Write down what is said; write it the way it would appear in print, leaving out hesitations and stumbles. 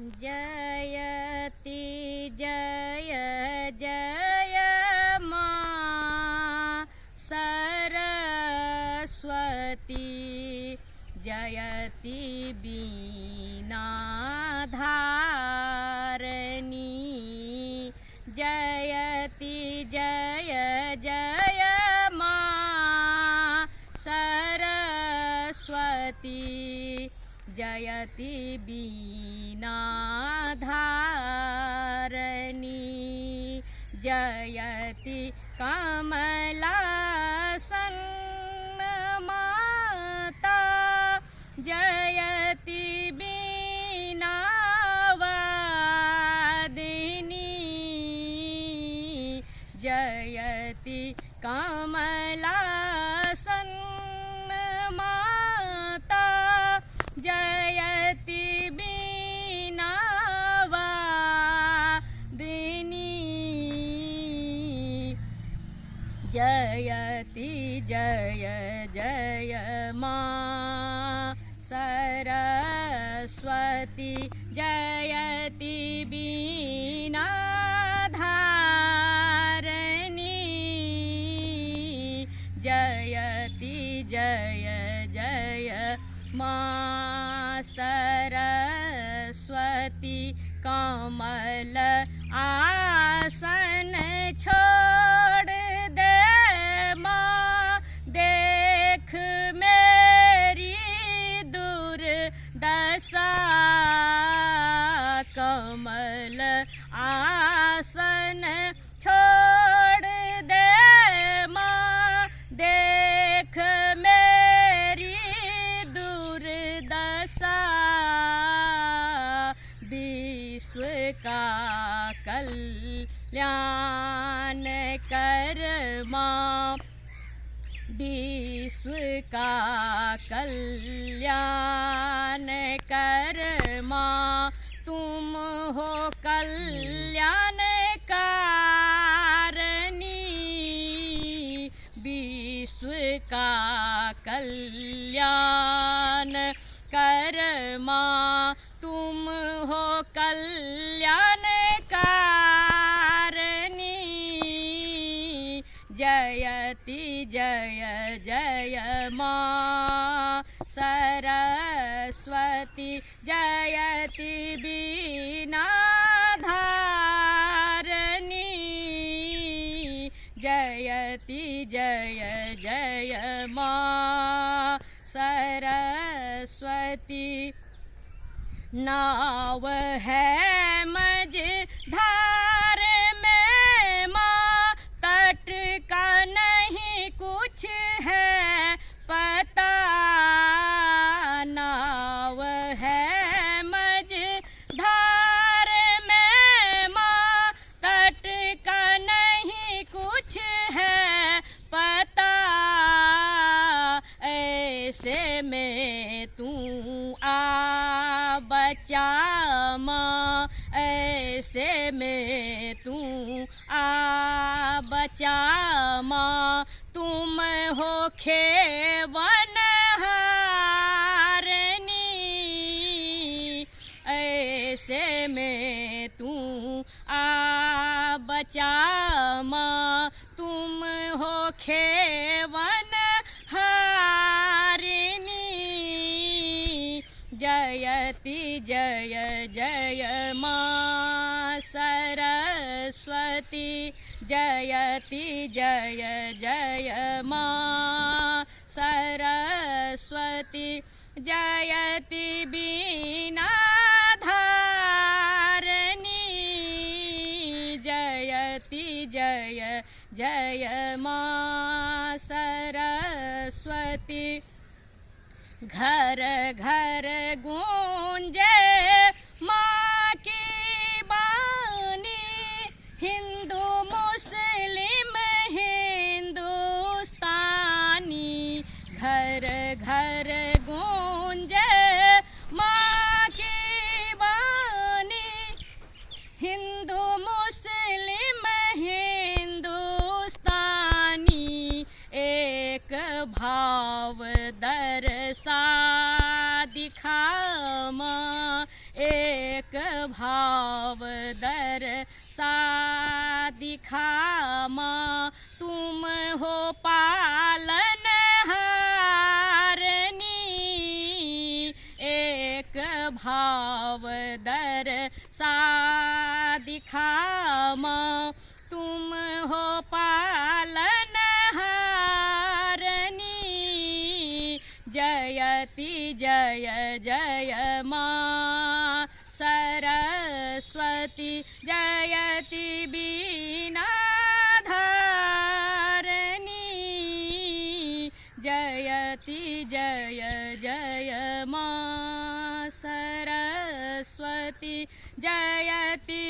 जयति जय जय माँ सरस्वती जयति बीनाधारिणी जयति जय जय माँ सरस्वती जयति बीनाधारिणी जयति कमलासन माता जयति बीनावादिनी जयति कमलासन माता जयति बीनावादिनी जयति जय जय माँ सरस्वती जयति बीनाधारिणी जयति जय जय माँ सरस्वती कमल आसन छोड़ दे माँ देख मेरी दुर्दशा कमल आसन छोड़ दे माँ देख मेरी दुर्दशा विश्व का कल्याण कर माँ विश्व का कल्याण कर माँ तुम हो कल्याणकारिणी विश्व का कल्याण कर माँ तुम हो कल्याणकारिणी जयति जय जय माँ सरस्वती जयति बीनाधारिणी जयति जय जय माँ सरस्वती नाव है मझधार में माँ तट का नहीं कुछ है पता नाव है मझधार में माँ तट का नहीं कुछ है पता ऐसे में तू आ बचा माँ ऐसे में तू आ बचा माँ तुम हो खेवनहारिणी ऐसे में तू आ बचा माँ तुम हो खेवनहारिणी जयति जय जय माँ सरस्वती जयति जय जय माँ सरस्वती जयति बीनाधारिणी जयति जय जय माँ सरस्वती घर घर गूंजे माँ की बानी हिंदू मुस्लिम हिंदुस्तानी घर घर गूंजे माँ की बानी हिंदू मुस्लिम हिंदुस्तानी एक भाव दर्शा दिखा माँ एक एक भाव दरसा दिखा माँ तुम हो पालनहारनी। एक भाव दरसा दिखा माँ तुम हो पालनहारनी। जयति जय जय माँ सरस्वती जयति बीनाधारणी। जयति जय जय माँ सरस्वती जयति